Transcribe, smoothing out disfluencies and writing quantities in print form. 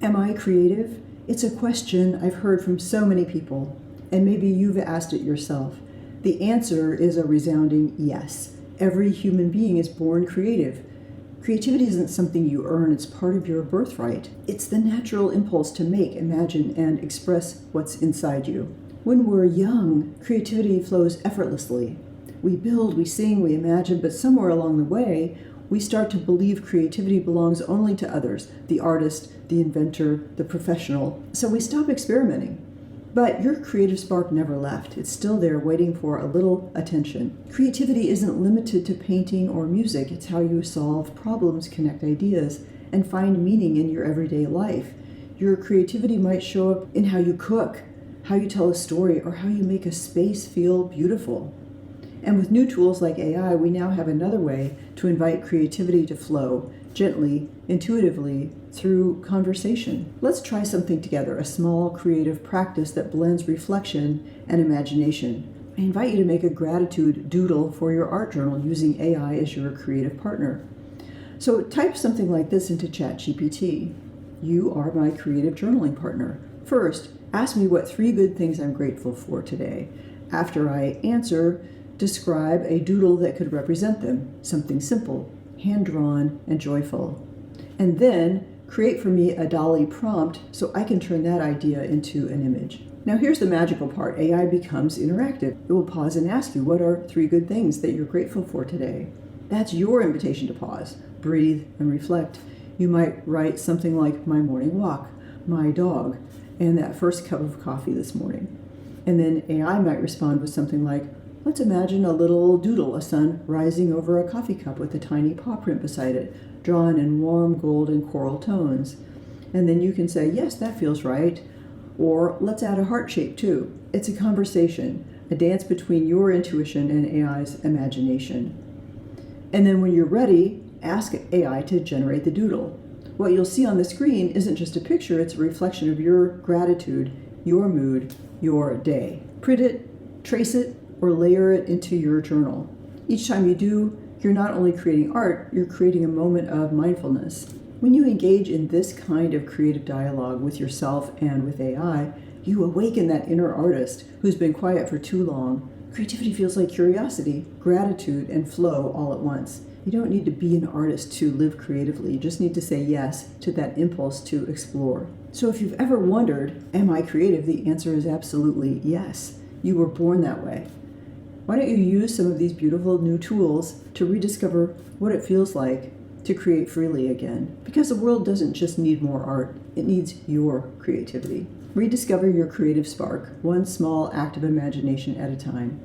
Am I creative? It's a question I've heard from so many people, and maybe you've asked it yourself. The answer is a resounding yes. Every human being is born creative. Creativity isn't something you earn, it's part of your birthright. It's the natural impulse to make, imagine, and express what's inside you. When we're young, creativity flows effortlessly. We build, we sing, we imagine, but somewhere along the way, we start to believe creativity belongs only to others, the artist, the inventor, the professional. So we stop experimenting. But your creative spark never left. It's still there waiting for a little attention. Creativity isn't limited to painting or music. It's how you solve problems, connect ideas, and find meaning in your everyday life. Your creativity might show up in how you cook, how you tell a story, or how you make a space feel beautiful. And with new tools like AI, we now have another way to invite creativity to flow gently, intuitively, through conversation. Let's try something together, a small creative practice that blends reflection and imagination. I invite you to make a gratitude doodle for your art journal using AI as your creative partner. So type something like this into ChatGPT. You are my creative journaling partner. First, ask me what 3 good things I'm grateful for today. After I answer, describe a doodle that could represent them, something simple, hand-drawn, and joyful. And then create for me a dall-e prompt so I can turn that idea into an image. Now here's the magical part. AI becomes interactive. It will pause and ask you, what are 3 good things that you're grateful for today? That's your invitation to pause, breathe, and reflect. You might write something like, my morning walk, my dog, and that first cup of coffee this morning. And then AI might respond with something like, let's imagine a little doodle, a sun rising over a coffee cup with a tiny paw print beside it, drawn in warm gold and coral tones. And then you can say, yes, that feels right. Or let's add a heart shape too. It's a conversation, a dance between your intuition and AI's imagination. And then when you're ready, ask AI to generate the doodle. What you'll see on the screen isn't just a picture, it's a reflection of your gratitude, your mood, your day. Print it, trace it, or layer it into your journal. Each time you do, you're not only creating art, you're creating a moment of mindfulness. When you engage in this kind of creative dialogue with yourself and with AI, you awaken that inner artist who's been quiet for too long. Creativity feels like curiosity, gratitude, and flow all at once. You don't need to be an artist to live creatively. You just need to say yes to that impulse to explore. So if you've ever wondered, am I creative? The answer is absolutely yes. You were born that way. Why don't you use some of these beautiful new tools to rediscover what it feels like to create freely again? Because the world doesn't just need more art, it needs your creativity. Rediscover your creative spark, one small act of imagination at a time.